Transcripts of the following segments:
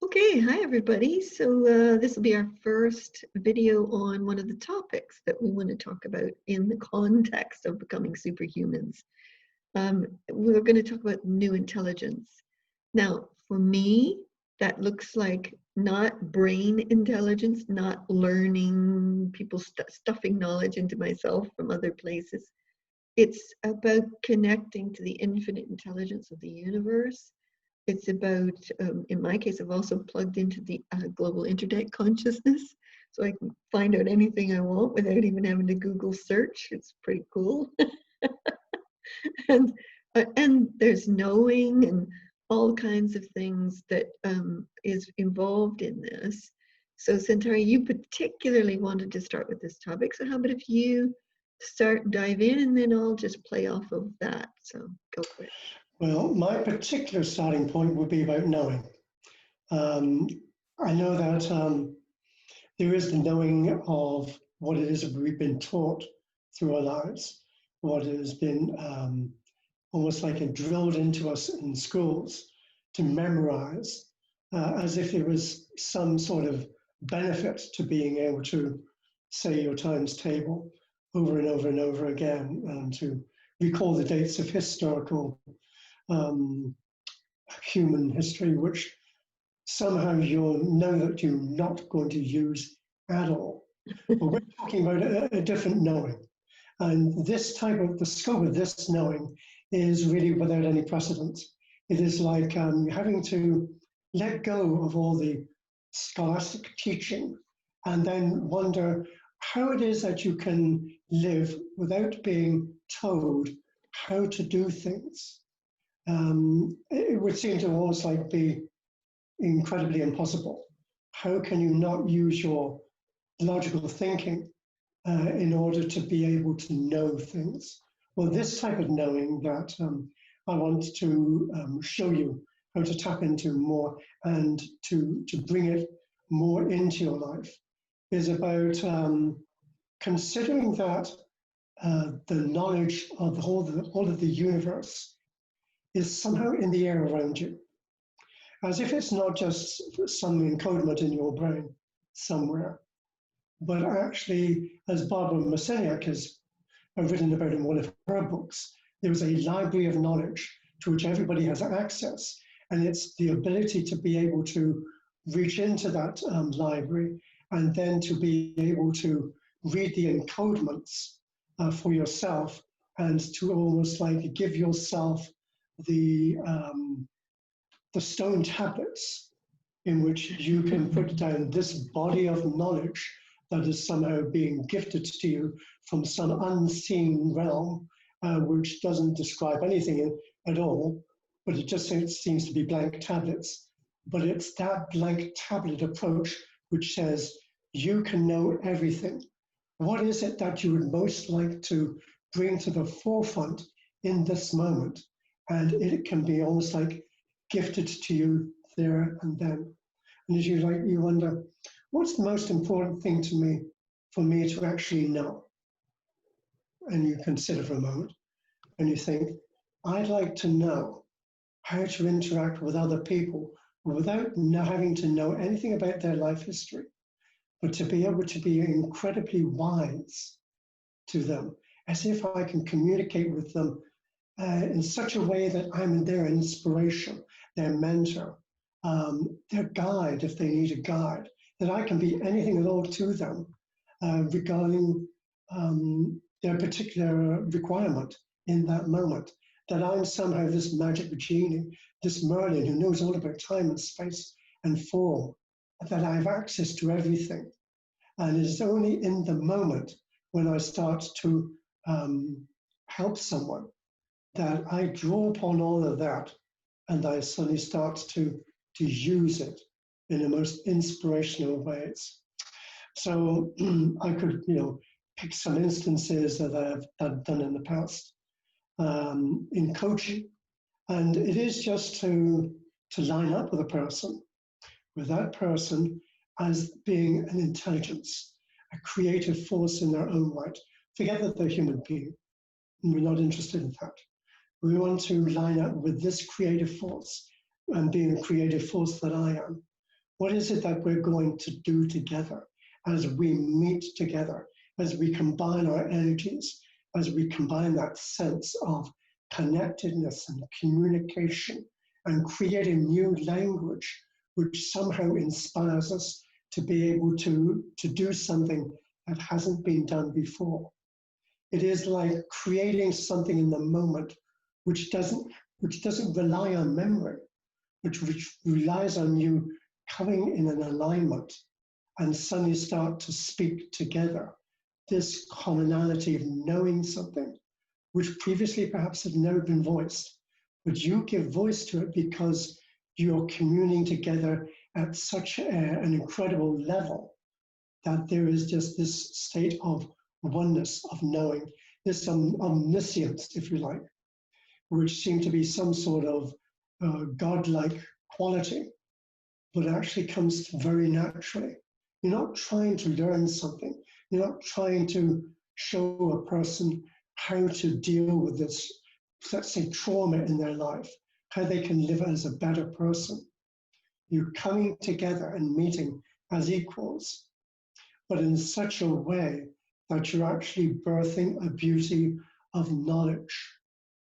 Okay, hi everybody. So this will be our first video on one of the topics that we want to talk about in the context of becoming superhumans. We're going to talk about new intelligence. Now, for me, that looks like not brain intelligence, not learning, people stuffing knowledge into myself from other places. It's about connecting to the infinite intelligence of the universe. It's about, in my case, I've also plugged into the global internet consciousness, so I can find out anything I want without even having to Google search. It's pretty cool. and there's knowing and all kinds of things that is involved in this. So Centauri, you particularly wanted to start with this topic. So how about if you dive in, and then I'll just play off of that. So go for it. Well, my particular starting point would be about knowing. I know that there is the knowing of what it is that we've been taught through our lives, what has been almost like it drilled into us in schools to memorize, as if there was some sort of benefit to being able to say your times table over and over and over again, and to recall the dates of historical human history, which somehow you'll know that you're not going to use at all. But we're talking about a different knowing. And this type of, the scope of this knowing is really without any precedent. It is like having to let go of all the scholastic teaching and then wonder how it is that you can live without being told how to do things. It would seem to almost like be incredibly impossible. How can you not use your logical thinking in order to be able to know things? Well, this type of knowing that I want to show you how to tap into more and to bring it more into your life is about considering that the knowledge of all of the universe is somehow in the air around you, as if it's not just some encodement in your brain somewhere, but actually, as Barbara Marciniak has written about in one of her books, there is a library of knowledge to which everybody has access, and it's the ability to be able to reach into that library and then to be able to read the encodements for yourself and to almost like give yourself the stone tablets in which you can put down this body of knowledge that is somehow being gifted to you from some unseen realm, which doesn't describe anything at all, but it just seems to be blank tablets. But it's that blank tablet approach which says, you can know everything. What is it that you would most like to bring to the forefront in this moment? And it can be almost like gifted to you there and then. And as you wonder, what's the most important thing to me, for me to actually know? And you consider for a moment, and you think, I'd like to know how to interact with other people without having to know anything about their life history, but to be able to be incredibly wise to them, as if I can communicate with them in such a way that I'm their inspiration, their mentor, their guide if they need a guide, that I can be anything at all to them regarding their particular requirement in that moment. That I'm somehow this magic genie, this Merlin who knows all about time and space and form, that I have access to everything. And it is only in the moment when I start to help someone that I draw upon all of that, and I suddenly start to use it in the most inspirational ways. So I could, pick some instances that I've done in the past in coaching, and it is just to line up with a person, with that person as being an intelligence, a creative force in their own right. Forget that they're human being. We're not interested in that. We want to line up with this creative force and being a creative force that I am. What is it that we're going to do together as we meet together, as we combine our energies, as we combine that sense of connectedness and communication and create a new language which somehow inspires us to be able to do something that hasn't been done before. It is like creating something in the moment which doesn't rely on memory, which relies on you coming in an alignment and suddenly start to speak together. This commonality of knowing something, which previously perhaps had never been voiced, but you give voice to it because you're communing together at such an incredible level that there is just this state of oneness, of knowing, this omniscience, if you like, which seemed to be some sort of godlike quality, but actually comes very naturally. You're not trying to learn something. You're not trying to show a person how to deal with this, let's say, trauma in their life, how they can live as a better person. You're coming together and meeting as equals, but in such a way that you're actually birthing a beauty of knowledge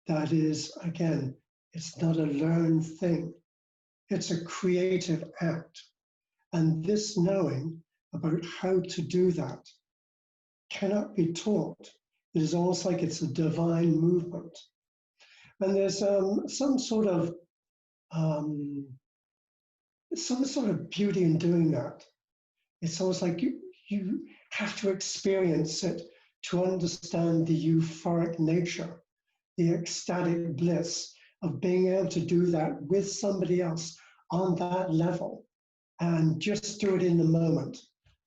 that is, again, it's not a learned thing. It's a creative act. And this knowing about how to do that cannot be taught. It is almost like it's a divine movement. And there's some sort of beauty in doing that. It's almost like you have to experience it to understand the euphoric nature, the ecstatic bliss of being able to do that with somebody else on that level and just do it in the moment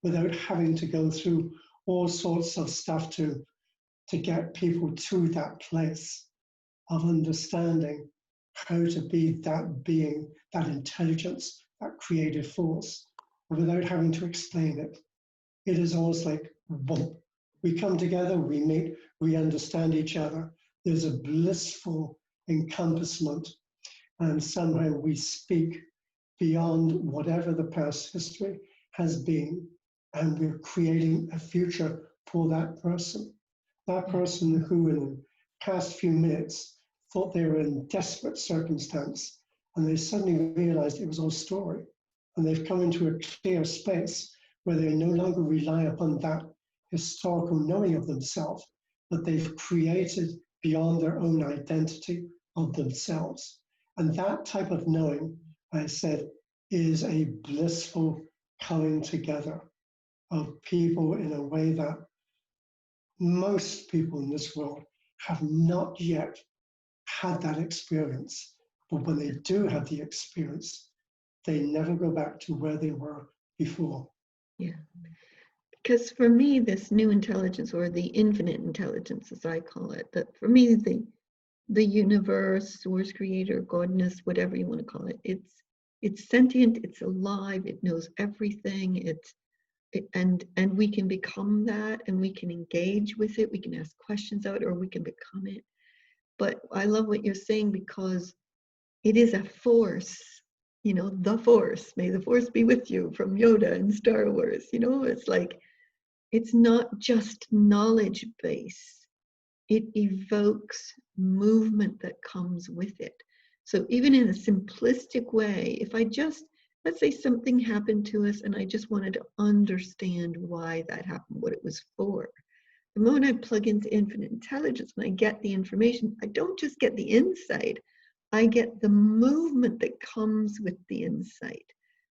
without having to go through all sorts of stuff to get people to that place of understanding how to be that being, that intelligence, that creative force, without having to explain it. It is almost like, boom, we come together, we meet, we understand each other. There's a blissful encompassment, and somehow we speak beyond whatever the past history has been, and we're creating a future for that person. That person who in the past few minutes thought they were in desperate circumstance, and they suddenly realized it was all story. And they've come into a clear space where they no longer rely upon that historical knowing of themselves, but they've created beyond their own identity of themselves. And that type of knowing, I said, is a blissful coming together of people in a way that most people in this world have not yet had that experience. But when they do have the experience, they never go back to where they were before. Yeah. Because for me, this new intelligence, or the infinite intelligence, as I call it, that for me, the universe, source, creator, godness, whatever you want to call it, it's sentient, it's alive, it knows everything, and we can become that, and we can engage with it, we can ask questions out, or we can become it. But I love what you're saying, because it is a force, the force. May the force be with you, from Yoda in Star Wars. It's like, it's not just knowledge base. It evokes movement that comes with it. So even in a simplistic way, if I just, let's say something happened to us and I just wanted to understand why that happened, what it was for. The moment I plug into infinite intelligence and I get the information, I don't just get the insight, I get the movement that comes with the insight.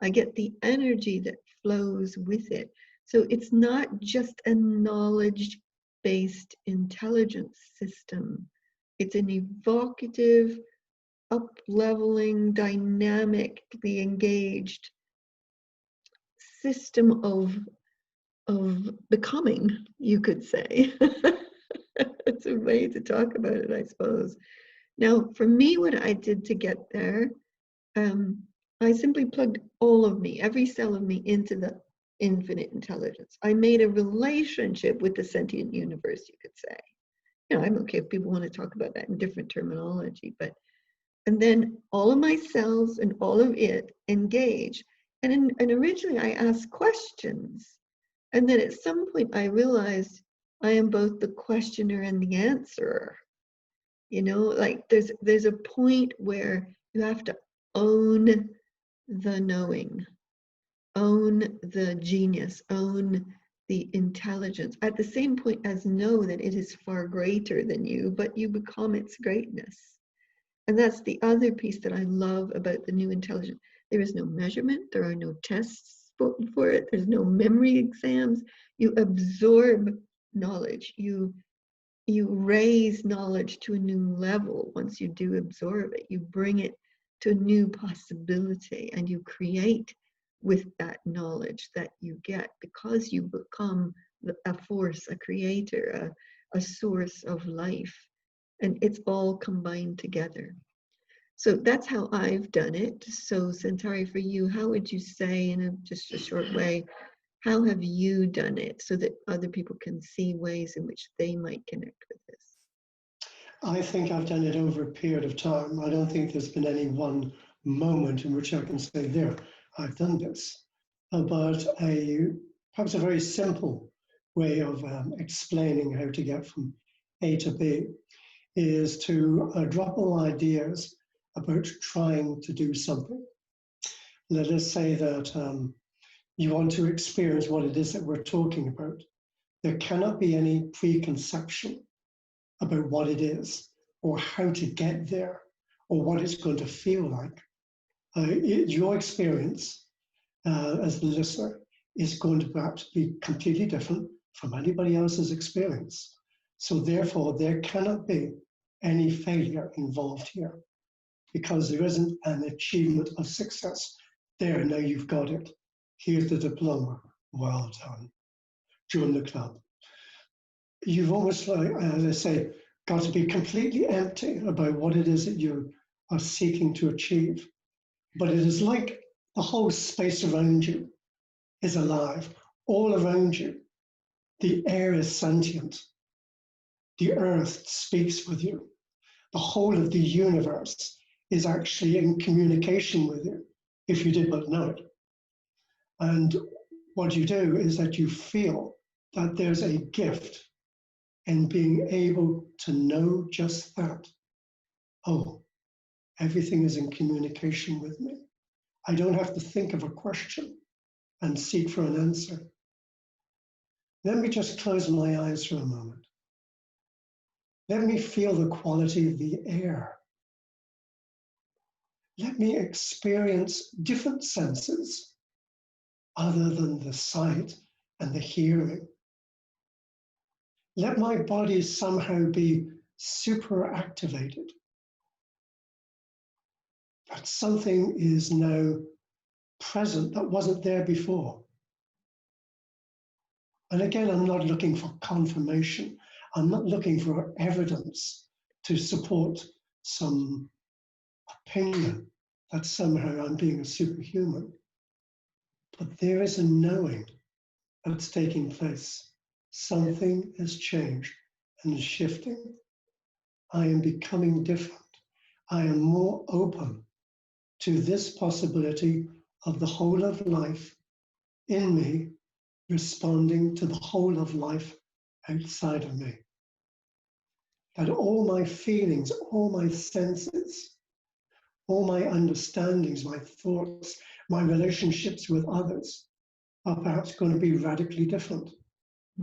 I get the energy that flows with it. So it's not just a knowledge-based intelligence system. It's an evocative, up-leveling, dynamically engaged system of becoming, you could say. It's a way to talk about it, I suppose. Now, for me, what I did to get there, I simply plugged all of me, every cell of me, into the infinite intelligence. I made a relationship with the sentient universe, you could say. I'm okay if people want to talk about that in different terminology, and then all of my cells and all of it engage. And originally I asked questions. And then at some point I realized I am both the questioner and the answerer. You know, like there's a point where you have to own the knowing, own the genius, own the intelligence, at the same point as know that it is far greater than you, but you become its greatness. And that's the other piece that I love about the new intelligence. There is no measurement, there are no tests for it, there's no memory exams. You absorb knowledge, you raise knowledge to a new level. Once you do absorb it, you bring it to a new possibility, and you create with that knowledge that you get, because you become a force, a creator, a source of life, and it's all combined together. So that's how I've done it. So Centauri, for you, how would you say, in just a short way, how have you done it so that other people can see ways in which they might connect with this? I think I've done it over a period of time. I don't think there's been any one moment in which I can say, there, I've done this. But perhaps a very simple way of explaining how to get from A to B is to drop all ideas about trying to do something. Let us say that you want to experience what it is that we're talking about. There cannot be any preconception about what it is, or how to get there, or what it's going to feel like. Your experience as the listener is going to perhaps be completely different from anybody else's experience. So therefore, there cannot be any failure involved here, because there isn't an achievement of success. There, now you've got it. Here's the diploma. Well done. Join the club. You've almost, like, as I say, got to be completely empty about what it is that you are seeking to achieve. But it is like the whole space around you is alive, all around you. The air is sentient. The earth speaks with you. The whole of the universe is actually in communication with you, if you did but know it. And what you do is that you feel that there's a gift in being able to know just that. Oh, everything is in communication with me. I don't have to think of a question and seek for an answer. Let me just close my eyes for a moment. Let me feel the quality of the air. Let me experience different senses other than the sight and the hearing. Let my body somehow be super activated. That something is now present that wasn't there before. And again, I'm not looking for confirmation. I'm not looking for evidence to support some opinion that somehow I'm being a superhuman. But there is a knowing that's taking place. Something has changed and is shifting. I am becoming different. I am more open to this possibility of the whole of life in me responding to the whole of life outside of me. That all my feelings, all my senses, all my understandings, my thoughts, my relationships with others are perhaps going to be radically different.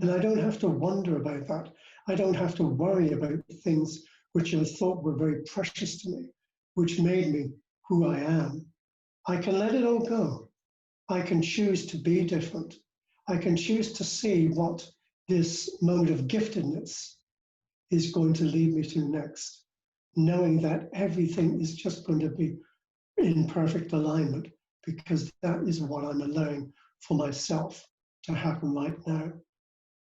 And I don't have to wonder about that. I don't have to worry about things which I thought were very precious to me, which made me who I am. I can let it all go. I can choose to be different. I can choose to see what this moment of giftedness is going to lead me to next, knowing that everything is just going to be in perfect alignment, because that is what I'm allowing for myself to happen right now.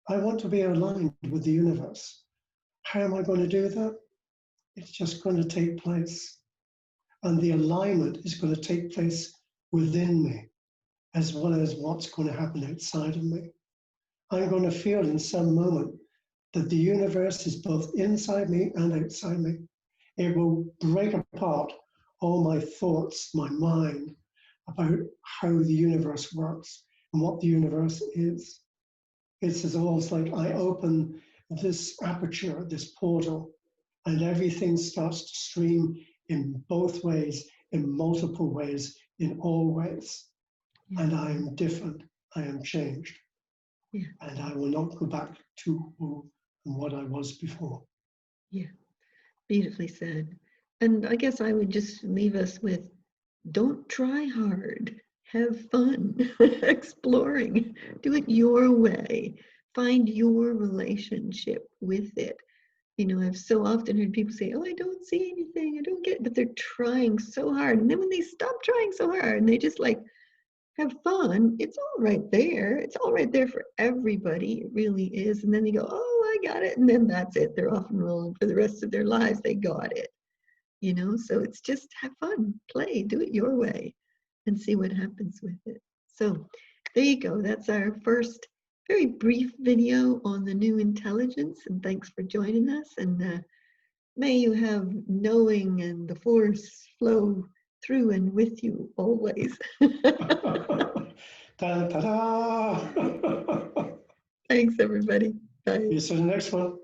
I want to be aligned with the universe. How am I going to do that? It's just going to take place. And the alignment is going to take place within me, as well as what's going to happen outside of me. I'm going to feel in some moment that the universe is both inside me and outside me. It will break apart all my thoughts, my mind, about how the universe works and what the universe is. It's as almost like I open this aperture, this portal, and everything starts to stream in both ways, in multiple ways, in all ways. Yeah. And I am different, I am changed. Yeah. And I will not go back to who and what I was before. Yeah, beautifully said. And I guess I would just leave us with, don't try hard. Have fun exploring. Do it your way. Find your relationship with it. You know, I've so often heard people say, oh, I don't see anything, I don't get it, but they're trying so hard. And then when they stop trying so hard and they just like have fun, it's all right there. It's all right there for everybody. It really is. And then they go, oh, I got it. And then that's it. They're off and rolling for the rest of their lives. They got it. You know, so it's just have fun, play, do it your way, and see what happens with it. So there you go. That's our first very brief video on the new intelligence. And thanks for joining us. And may you have knowing and the force flow through and with you always. Ta-da! Thanks, everybody. Bye. See you in the next one.